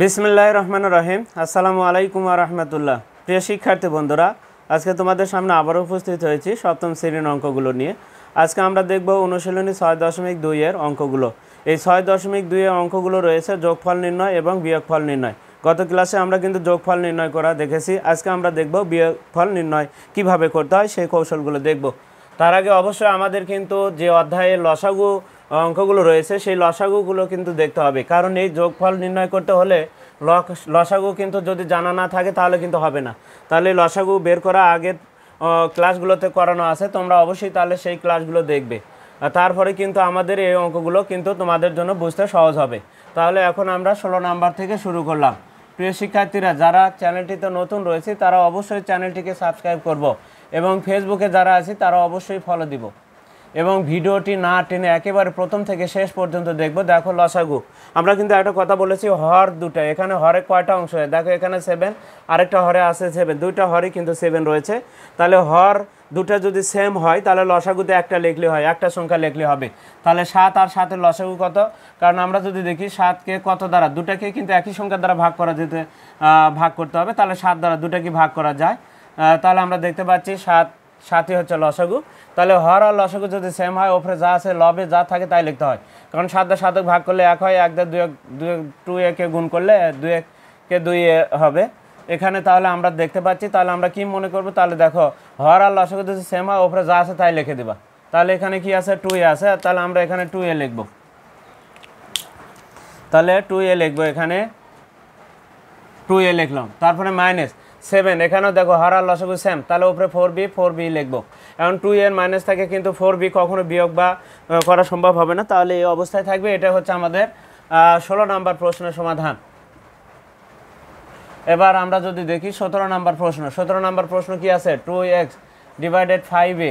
বিসমিল্লাহির রহমানির রহিম। আসসালামু আলাইকুম ওয়া রাহমাতুল্লাহ। প্রিয় শিক্ষার্থী বন্ধুরা, আজকে তোমাদের সামনে আবারও উপস্থিত হয়েছি সপ্তম শ্রেণীর অঙ্কগুলো নিয়ে। আজকে আমরা দেখব অনুশীলনী 6.2 এর অঙ্কগুলো। এই 6.2 এর অঙ্কগুলো রয়েছে যোগফল নির্ণয় এবং বিয়োগফল নির্ণয়। গত ক্লাসে আমরা কিন্তু যোগফল নির্ণয় করা দেখেছি। আজকে আমরা দেখব বিয়োগফল নির্ণয় কিভাবে করতে হয় সেই কৌশলগুলো দেখব। তার আগে অবশ্যই আমাদের কিন্তু যে অধ্যায়ে লসাগু অঙ্কগুলো রয়েছে সেই লসাগুগুলো কিন্তু দেখতে হবে, কারণ এই যোগফল নির্ণয় করতে হলে লসাগু কিন্তু যদি জানা না থাকে তাহলে কিন্তু হবে না। তাহলে লসাগু বের করা আগের ক্লাসগুলোতে করানো আছে, তোমরা অবশ্যই তাহলে সেই ক্লাসগুলো দেখবে। তারপরে কিন্তু আমাদের এই অঙ্কগুলো কিন্তু তোমাদের জন্য বুঝতে সহজ হবে। তাহলে এখন আমরা 16 নাম্বার থেকে শুরু করলাম। প্রিয় শিক্ষার্থীরা, যারা চ্যানেলটিতে নতুন রয়েছে তারা অবশ্যই চ্যানেলটিকে সাবস্ক্রাইব করব এবং ফেসবুকে যারা আছে তারা অবশ্যই ফলো দিব এবং ভিডিওটি না টেনে একেবারে প্রথম থেকে শেষ পর্যন্ত দেখবো। দেখো লসাগু, আমরা কিন্তু একটা কথা বলেছি, হর দুটা, এখানে হরে কয়টা অংশ হয় দেখো, এখানে 7, আরেকটা হরে আছে 7, দুইটা হরই কিন্তু 7 রয়েছে। তাহলে হর দুটা যদি সেম হয় তাহলে লসাগুতে একটা লিখলে হয়, একটা সংখ্যা লিখলে হবে। তাহলে 7 আর 7-এর লসাগু কত? কারণ আমরা যদি দেখি 7কে কত দ্বারা, দুটাকে কিন্তু একই সংখ্যা দ্বারা ভাগ করতে হবে। তাহলে 7 দ্বারা দুটাকে ভাগ করা যায়। তাহলে আমরা দেখতে পাচ্ছি 7ই হচ্ছে লসাগু। তাহলে হর আর লসাগু যদি সেম হয়, ওপরে যা আছে লবে যা থাকে তাই লিখতে হয়, কারণ 7 দ্বারা 7 ভাগ করলে 1 হয়, 1 দ্বারা 2 কে গুণ করলে 2 কে 2 হবে এখানে। তাহলে আমরা দেখতে পাচ্ছি, তাহলে আমরা কি মনে করব? তাহলে দেখো হর আর লসাগু যদি সেম হয়, ওপরে যা আছে তাই লিখে দেবা। তাহলে এখানে কি আছে? 2a আছে, তাহলে আমরা এখানে 2a লিখব। তাহলে 2a লিখবো, এখানে 2a লিখলাম। তারপরে -7, এখানেও দেখো হর আর লসাগু সেম, তাহলে উপরে 4b লিখবো। এখন 2 এর মাইনাস থাকে, কিন্তু 4b কখনো বিয়োগ বা করা সম্ভব হবে না, তাহলে এই অবস্থায় থাকবে। এটা হচ্ছে আমাদের 16 নাম্বার প্রশ্নের সমাধান। এবার আমরা যদি দেখি 17 নাম্বার প্রশ্ন। 17 নাম্বার প্রশ্ন কি আছে? 2x divided 5a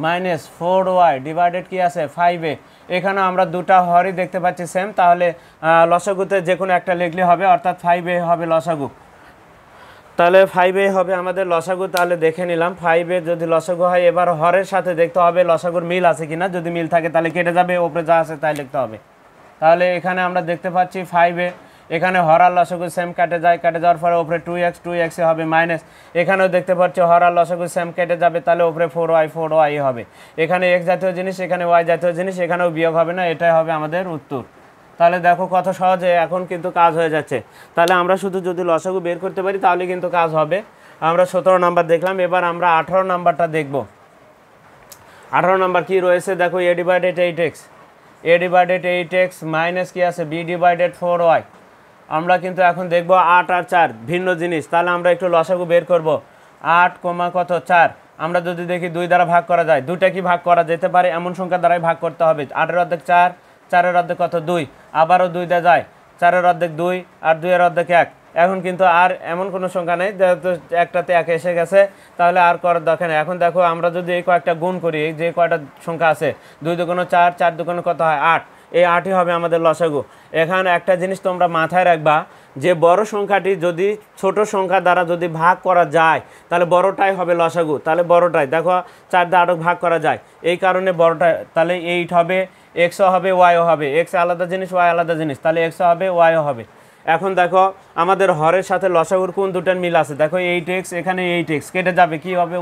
minus 4y divided কি আছে 5a। এখানে আমরা দুটা হরই দেখতে পাচ্ছি সেম, তাহলে লসাগুতে যে কোনো একটা লিখলে হবে, অর্থাৎ 5a হবে লসাগু। তাহলে 5a হবে আমাদের লসাগু। তাহলে দেখে নিলাম 5a যদি লসাগু হয়। এবার হরের সাথে দেখতে হবে লসাগুর মিল আছে কিনা, যদি মিল থাকে তাহলে কেটে যাবে, ওপরে যা আছে তাই লিখতে হবে। তাহলে এখানে আমরা দেখতে পাচ্ছি 5a, এখানে হর আর লসাগু সেম, কেটে যাওয়ার পরে ওপরে 2x হবে মাইনাস, এখানেও দেখতে পাচ্ছি হর আর লসাগু সেম, কেটে যাবে, তাহলে ওপরে 4y হবে। এখানে x জাতীয় জিনিস, এখানে y জাতীয় জিনিস, এখানেও বিয়োগ হবে না, এটাই হবে আমাদের উত্তর। তাহলে দেখো কত সহজে এখন কিন্তু কাজ হয়ে যাচ্ছে। তাহলে আমরা শুধু যদি লসাগু বের করতে পারি তাহলে কিন্তু কাজ হবে। আমরা 17 নাম্বার দেখলাম, এবার আমরা 18 নাম্বারটা দেখব। 18 নাম্বার কি রয়েছে দেখো, a ডিভাইডেড 8x মাইনাস কি আছে b ডিভাইডেড 4y। আমরা কিন্তু এখন দেখব 8 আর 4 ভিন্ন জিনিস। তাহলে আমরা একটু লসাগু বের করব। 8 কত 4, আমরা যদি দেখি 2 দ্বারা ভাগ করা যায়, দুইটা কি ভাগ করা যেতে পারে এমন সংখ্যা দ্বারাই ভাগ করতে হবে। 8 এর অর্ধেক 4, 4 এর অর্ধেক কত 2, আবারও 2 দেওয়া যায়, 4 এর অর্ধেক 2 আর 2 এর অর্ধেক 1। এখন কিন্তু আর এমন কোনো সংখ্যা নেই, যেহেতু একটাতে 1 এসে গেছে, তাহলে আর করার দরকার নেই। এখন দেখো আমরা যদি এই কয়েকটা গুণ করি, এই যে কয়টা সংখ্যা আছে, 2 দুগুণে 4, 4 দুগুণে কত হয় 8, এই 8ই হবে আমাদের লসাগু। এখানে একটা জিনিস তোমরা মাথায় রাখবা, যে বড় সংখ্যাটি যদি ছোট সংখ্যা দ্বারা যদি ভাগ করা যায় তাহলে বড়টাই হবে লসাগু। তাহলে বড়টাই দেখো 4 দ্বারা 8 ভাগ করা যায়, এই কারণে বড়টা। তাহলে 8 হবে, এক্সও হবে, ওয়াইও হবে। এক্স আলাদা জিনিস, ওয়াই আলাদা জিনিস, তাহলে এক্সও হবে, ওয়াইও হবে। এখন দেখো আমাদের হরের সাথে লসাগুর কোন দুটার মিল আছে? দেখো 8x, এখানে 8x কেটে যাবে, কি হবে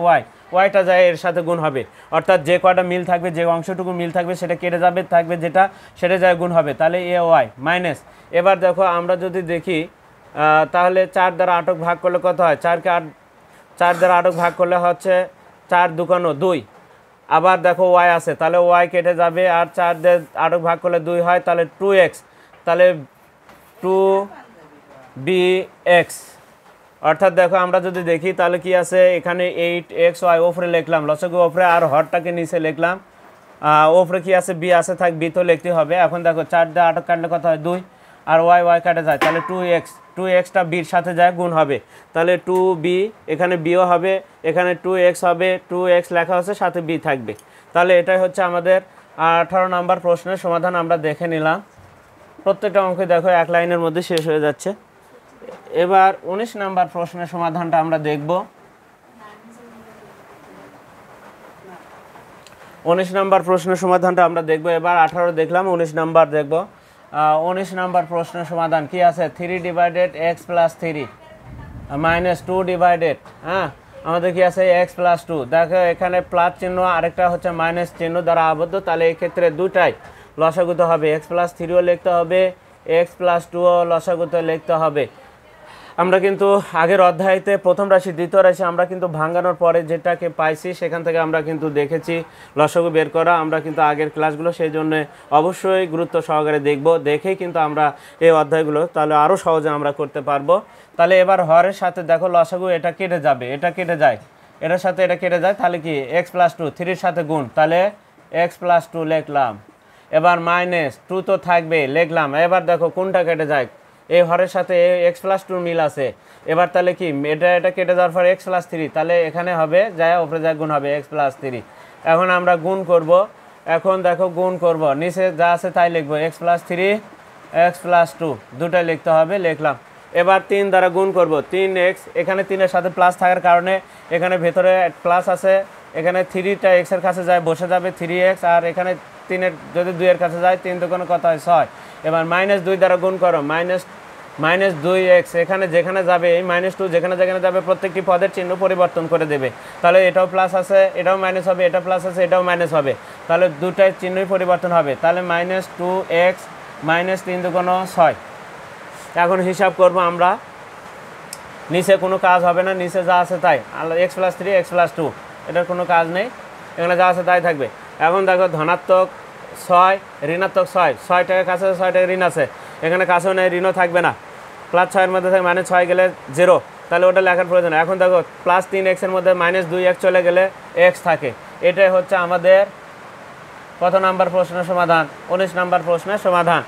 ওয়াইটা যায় এর সাথে গুণ হবে, অর্থাৎ যে কয়টা মিল থাকবে, যে অংশটুকু মিল থাকবে সেটা কেটে যাবে, থাকবে যেটা সেটা যায় গুণ হবে। তাহলে এ ওয়াই মাইনাস। এবার দেখো আমরা যদি দেখি তাহলে 4 দ্বারা 8 ভাগ করলে কত হয়? 4 দ্বারা 8 ভাগ করলে হচ্ছে 4 দুগুণে 2। আবার দেখো ওয়াই আছে, তাহলে ওয়াই কেটে যাবে, আর 4 দিয়ে 8 ভাগ করলে 2 হয়, তাহলে 2x, তাহলে 2bx। অর্থাৎ দেখো আমরা যদি দেখি তাহলে কি আছে, এখানে 8xy ওপরে লিখলাম লসাগু ওপরে, আর হরটাকে নিচে লিখলাম, ওপরে কি আছে b আছে, থাক b তো লিখতে হবে। এখন দেখো 4 দিয়ে 8 কাটলে কত হয় 2, আর ওয়াই কাটে যায়, তাহলে 2xটা বির সাথে যায় গুণ হবে, তাহলে 2b, এখানে bও হবে, এখানে 2x হবে, 2x লেখা হচ্ছে, সাথে b থাকবে। তাহলে এটাই হচ্ছে আমাদের 18 নাম্বার প্রশ্নের সমাধান। আমরা দেখে নিলাম, প্রত্যেকটা অঙ্কে দেখো এক লাইনের মধ্যে শেষ হয়ে যাচ্ছে। এবার 19 নাম্বার প্রশ্নের সমাধানটা আমরা দেখব। 19 নাম্বার প্রশ্নের সমাধানটা আমরা দেখব। এবার 18 দেখলাম, 19 নাম্বার দেখব। 19 নম্বর প্রশ্নের সমাধান কি আছে, 3 divided x plus 3 minus 2 divided, হ্যাঁ আমাদের কি আছে এক্স প্লাস 2। দেখো এখানে প্লাস চিহ্ন আরেকটা হচ্ছে মাইনাস চিহ্ন দ্বারা আবদ্ধ, তাহলে এই ক্ষেত্রে দুটাই লসাগুতে হবে, এক্স প্লাস 3ও লিখতে হবে, এক্স প্লাস 2ও লসাগুতে লিখতে হবে। আমরা কিন্তু আগের অধ্যায়তে প্রথম রাশি দ্বিতীয় রাশি আমরা কিন্তু ভাঙানোর পরে যেটাকে পাইছি সেখান থেকে আমরা কিন্তু দেখেছি লসাগু বের করা, আমরা কিন্তু আগের ক্লাসগুলো সেই জন্য অবশ্যই গুরুত্ব সহকারে দেখব, দেখেই কিন্তু আমরা এই অধ্যায়গুলো তাহলে আরও সহজে আমরা করতে পারবো। তাহলে এবার হরের সাথে দেখো লসাগু এটা কেটে যাবে, এটা কেটে যায়, এটার সাথে এটা কেটে যায়, তাহলে কি এক্স প্লাস 2 3-এর সাথে গুণ, তাহলে এক্স প্লাস 2 লিখলাম। এবার মাইনাস 2 তো থাকবে লিখলাম। এবার দেখো কোনটা কেটে যায়, এই হরের সাথে এক্স প্লাস 2 মিল আছে। এবার তাহলে কি এটা কেটে যাওয়ার পর এক্স প্লাস 3, তাহলে এখানে হবে যায় উপরে যায় গুণ হবে এক্স প্লাস 3। এখন আমরা গুণ করব, এখন দেখো গুণ করব, নিচে যা আছে তাই লিখবো, এক্স প্লাস 3 এক্স প্লাস 2 দুটাই লিখতে হবে, লিখলাম। এবার 3 দ্বারা গুণ করব, 3x, এখানে 3-এর সাথে প্লাস থাকার কারণে এখানে ভেতরে প্লাস আছে, এখানে 3টা এক্সের কাছে যায় বসে যাবে 3x, আর এখানে 3-এর যদি 2-এর কাছে যায় 3 তো কোনো কথা হয় 6। এবার মাইনাস 2 দ্বারা গুণ করো, মাইনাস 2x, এখানে যেখানে যাবে এই মাইনাস 2 যেখানে যেখানে যাবে প্রত্যেকটি পদের চিহ্ন পরিবর্তন করে দেবে, তাহলে এটাও প্লাস আছে এটাও মাইনাস হবে, এটা প্লাস আছে এটাও মাইনাস হবে, তাহলে দুটাই চিহ্নই পরিবর্তন হবে, তাহলে মাইনাস 2x মাইনাস 3 দুগুণ 6। এখন হিসাব করব আমরা, নিচে কোনো কাজ হবে না, নিচে যা আছে তাই, এক্স প্লাস 3 এক্স প্লাস 2 এটার কোনো কাজ নেই, এখানে যা আছে তাই থাকবে। এখন দেখো ধনাত্মক 6 ঋণাত্মক 6, 6 টাকা কাছে 6 টাকা ঋণ আছে, এখানে কাছেও নেই ঋণও থাকবে না, প্লাস 6-এর মধ্যে থাকে মানে 6 গেলে 0, তাহলে ওটা লেখার প্রয়োজন। এখন দেখো প্লাস 3x-এর মধ্যে মাইনাস 2x চলে গেলে x থাকে। এটাই হচ্ছে আমাদের কত নাম্বার প্রশ্নের সমাধান, 19 নাম্বার প্রশ্নের সমাধান।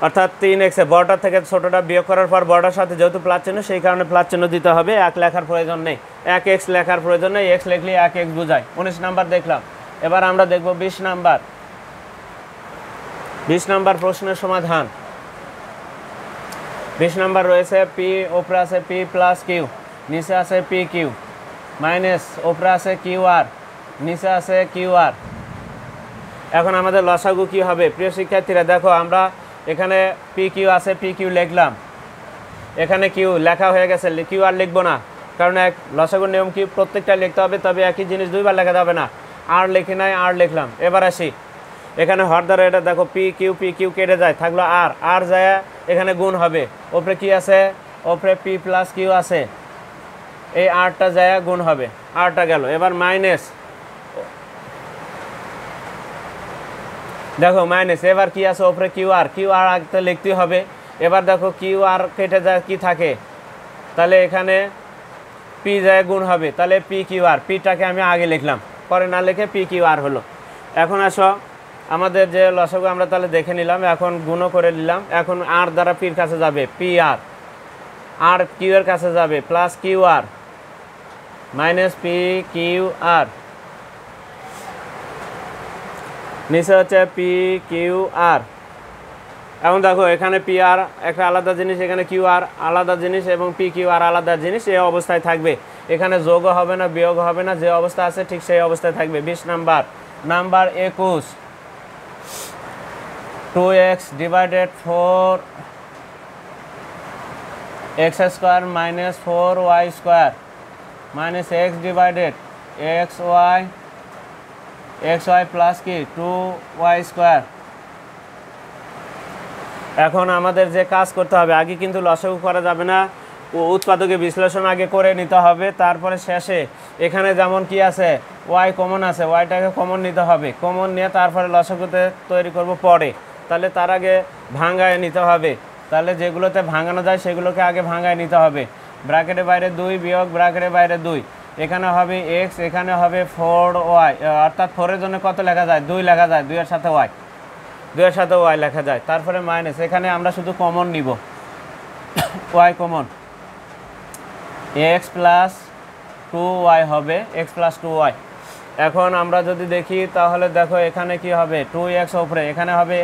অর্থাৎ 3x-এ বড়টার থেকে ছোটোটা বিয়োগ করার পর বড়টার সাথে যেহেতু প্লাস চিহ্ন সেই কারণে প্লাস চিহ্ন দিতে হবে, 1 লেখার প্রয়োজন নেই, 1x লেখার প্রয়োজন নেই, x লিখলে 1x বোঝায়। 19 নাম্বার দেখলাম। এবার আমরা দেখব 20 নাম্বার, 20 নাম্বার প্রশ্নের সমাধান। 20 নাম্বার রয়েছে পি, ওপরে আছে পি প্লাস কিউ, নিচে আছে পি কিউ, মাইনাস ওপরে আছে কিউ আর, নিচে আছে কিউ আর। এখন আমাদের লসাগু কি হবে প্রিয় শিক্ষার্থীরা, দেখো আমরা এখানে পি কিউ আছে, পি কিউ লিখলাম, এখানে কিউ লেখা হয়ে গেছে, কিউ আর লিখবো না, কারণ এক লসাগুর নিয়ম কি প্রত্যেকটা লিখতে হবে, তবে একই জিনিস দুইবার লেখা যাবে না। আর লিখি নাই, আর লিখলাম। এবার আসি এখানে হর দ্বারা এটা দেখো পি কিউ কেটে যায়, থাকলো আর, আর যায় এখানে গুণ হবে, ওপরে কি আছে, ওপরে পি প্লাস কিউ আছে, এই আরটা যায় গুণ হবে, আরটা গেল। এবার মাইনাস, দেখো মাইনাস, এবার কি আছে ওপরে কিউ আর আগে লিখতে হবে। এবার দেখো কিউ আর কেটে যায় কি থাকে, তাহলে এখানে পি যায় গুণ হবে, তাহলে পি কিউ আর, পিটাকে আমি আগে লিখলাম, পরে না লিখে পি কিউ আর হলো। এখন আসো আমাদের যে লসাগু আমরা তাহলে দেখে নিলাম, এখন গুণও করে নিলাম। এখন আর দ্বারা পির কাছে যাবে পি আর, আর কিউ এর কাছে যাবে plus Q R minus P Q R, নিচে হচ্ছে পি কিউ আর। এখন দেখো এখানে পি আর একটা আলাদা জিনিস, এখানে কিউ আর আলাদা জিনিস এবং পি কিউ আর আলাদা জিনিস, এই অবস্থায় থাকবে, এখানে যোগও হবে না বিয়োগ হবে না, যে অবস্থা আছে ঠিক সেই অবস্থায় থাকবে। 20 number, number 21, 2x divided 4x square minus 4y square minus x divided xy plus কি 2y স্কোয়ার। এখন আমাদের যে কাজ করতে হবে, আগে কিন্তু লসাগু করা যাবে না, উৎপাদকের বিশ্লেষণ আগে করে নিতে হবে, তারপরে শেষে এখানে যেমন কি আছে y কমন আছে, yটাকে কমন নিতে হবে, কমন নিয়ে তারপরে লসাগুতে তৈরি করব পরে, তাহলে তার আগে ভাঙায় নিতে হবে, তাহলে যেগুলোতে ভাঙানো যায় সেগুলোকে আগে ভাঙায় নিতে হবে। ব্র্যাকেটের বাইরে 2 বিয়োগ ব্র্যাকেটের বাইরে 2, এখানে হবে x, এখানে হবে 4y, অর্থাৎ 4-এর জন্য কত লেখা যায় 2 লেখা যায়, 2-এর সাথে y, 2-এর সাথে y লেখা যায়, তারপরে মাইনাস, এখানে আমরা শুধু কমন নিব, y common, x plus 2y হবে, x প্লাস 2y। এখন আমরা যদি দেখি তাহলে দেখো এখানে কি হবে 2x উপরে, এখানে হবে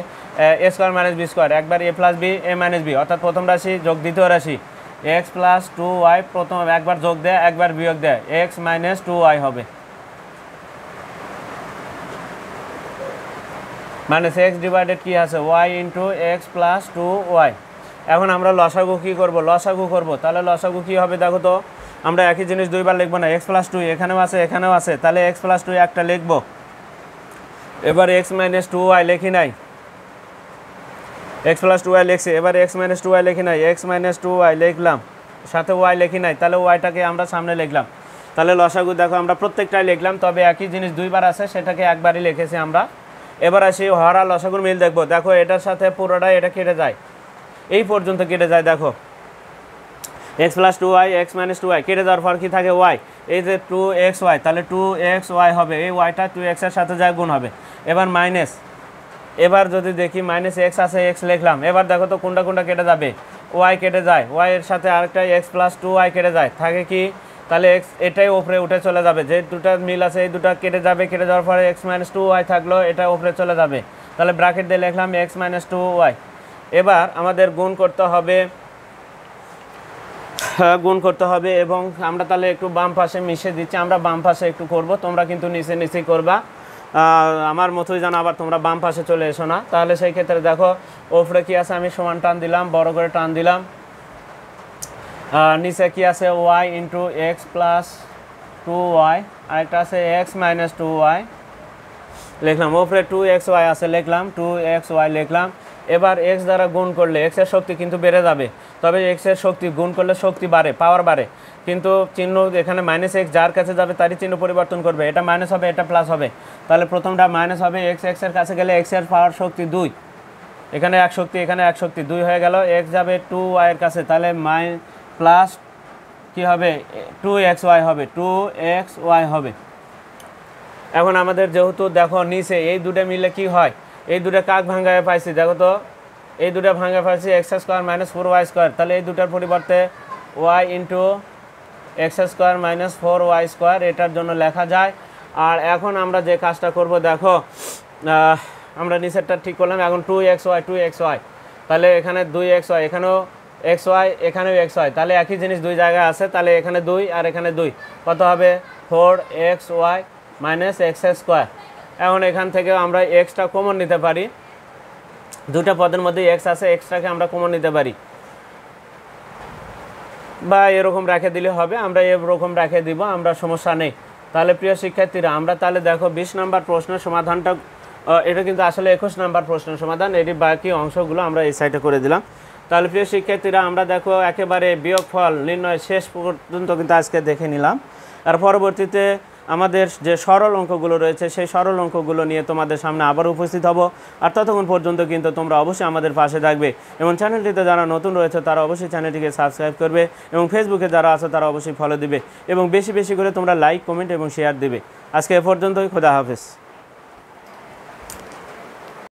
a square minus b square, একবার a plus b a minus b, অর্থাৎ প্রথম রাশি যোগ দ্বিতীয় রাশি, x প্লাস 2y প্রথম একবার যোগ দেয় একবার বিয়োগ দেয়, x মাইনাস 2y হবে। মাইনাস এক্স ডিভাইডেড কী আছে Y into x plus 2y। এখন আমরা লসাগু কী করবো, লসাগু করবো। তাহলে লসাগু কী হবে দেখো তো, আমরা একই জিনিস দুইবার লিখবো না, এক্স প্লাস 2 এখানেও আছে এখানেও আছে, তাহলে এক্স প্লাস 2 একটা লিখবো। এবার এক্স মাইনাস 2y লিখি নাই, এক্স প্লাস 2y লিখছি। এবার এক্স মাইনাস 2y লিখি নাই, এক্স মাইনাস 2y লিখলাম, সাথে ওয়াই লিখি নাই, তাহলে ওয়াইটাকে আমরা সামনে লিখলাম। তাহলে লসাগু দেখো আমরা প্রত্যেকটাই লিখলাম, তবে একই জিনিস দুইবার আছে সেটাকে একবারই লিখেছি আমরা। এবার আসি হর আর লসাগুর মিল দেখবো। দেখো এটার সাথে পুরোটাই এটা কেটে যায়, এই পর্যন্ত কেটে যায়। দেখো x plus 2y x minus 2y কেটে যাওয়ার পর কী থাকে ওয়াই, এই যে 2xy, তাহলে 2xy হবে, এই ওয়াইটা 2x এর সাথে যায় গুণ হবে। এবার মাইনাস, এবার যদি দেখি মাইনাস এক্স আছে এক্স লিখলাম। এবার দেখো তো কোনটা কোনটা কেটে যাবে, ওয়াই কেটে যায়, ওয়াই এর সাথে আরেকটা এক্স প্লাস 2y কেটে যায়, থাকে কি তাহলে এক্স এটাই উপরে উঠে চলে যাবে, যে দুটা মিল আছে এই দুটা কেটে যাবে, কেটে যাওয়ার পরে এক্স মাইনাস 2y থাকলো, এটা উপরে চলে যাবে, তাহলে ব্র্যাকেট দিয়ে লিখলাম এক্স মাইনাস 2y। এবার আমাদের গুণ করতে হবে, গুণ করতে হবে, এবং আমরা তাহলে একটু বাম পাশে মিশে দিচ্ছি, আমরা বাম পাশে একটু করব, তোমরা কিন্তু নিচে নিচেই করবা, আমার মতোই যেন আবার তোমরা বাম পাশে চলে এসো না। তাহলে সেই ক্ষেত্রে দেখো ওপরে কি আছে, আমি সমান টান দিলাম, বড় করে টান দিলাম, নিচে কি আছে Y into x plus 2y, আরেকটা আছে এক্স মাইনাস 2y লিখলাম, ওপরে 2xy আছে লিখলাম, 2xy লিখলাম। এবার এক্স দ্বারা গুণ করলে এক্সের শক্তি কিন্তু বেড়ে যাবে, তবে এক্সের শক্তি গুণ করলে শক্তি বাড়ে, পাওয়ার বাড়ে, কিন্তু চিহ্ন এখানে মাইনাস এক্স যার কাছে যাবে তারই চিহ্ন পরিবর্তন করবে, এটা মাইনাস হবে এটা প্লাস হবে। তাহলে প্রথমটা মাইনাস হবে, এক্স এক্সের কাছে গেলে এক্সের পাওয়ার শক্তি 2, এখানে 1 শক্তি এখানে 1 শক্তি 2 হয়ে গেল, এক্স যাবে 2y এর কাছে, তাহলে প্লাস কী হবে 2xy হবে, 2xy হবে। এখন আমাদের যেহেতু দেখো নিচে এই দুটো মিলে কি হয়, এই দুটো কাক ভাঙ্গায় পাইছি, দেখো তো এই দুটো ভাঙ্গা পাইছি x square minus 4y square, তাহলে এই দুটার পরিবর্তে y into x square minus 4y square এটার জন্য লেখা যায়। আর এখন আমরা যে কাজটা করব দেখো, আমরা নিচেরটা ঠিক করলাম, এখন 2xy, তাহলে এখানে 2xy, এখানেও xy এখানেও xy, তাহলে একই জিনিস দুই জায়গায় আছে, তাহলে এখানে 2 আর এখানে 2 কত হবে 4xy মাইনাস এক্স স্কোয়ার। এখন এখান থেকে আমরা এক্সটা কমন নিতে পারি, দুটা পদের মধ্যে এক্স আছে, এক্সটাকে আমরা কমন নিতে পারি, বা এরকম রেখে দিলে হবে, আমরা এরকম রেখে দিব, আমরা সমস্যা নেই। তাহলে প্রিয় শিক্ষার্থীরা আমরা তাহলে দেখো 20 নম্বর প্রশ্নের সমাধানটা, এটা কিন্তু আসলে 21 নম্বর প্রশ্নের সমাধান, এটি বাকি অংশগুলো আমরা এই সাইডে করে দিলাম। তাহলে প্রিয় শিক্ষার্থীরা আমরা দেখো একেবারে বিয়োগফল নির্ণয় শেষ পর্যন্ত কিন্তু আজকে দেখে নিলাম। আর পরবর্তীতে আমাদের যে সরল অঙ্কগুলো রয়েছে সেই সরল অঙ্কগুলো নিয়ে তোমাদের সামনে আবার উপস্থিত হব। আর ততক্ষণ পর্যন্ত কিন্তু তোমরা অবশ্যই আমাদের পাশে থাকবে, এবং চ্যানেলটিতে যারা নতুন রয়েছে তারা অবশ্যই চ্যানেলটিকে সাবস্ক্রাইব করবে, এবং ফেসবুকে যারা আছে তারা অবশ্যই ফলো দিবে, এবং বেশি বেশি করে তোমরা লাইক কমেন্ট এবং শেয়ার দিবে। আজকে এ পর্যন্তই, খোদা হাফেজ।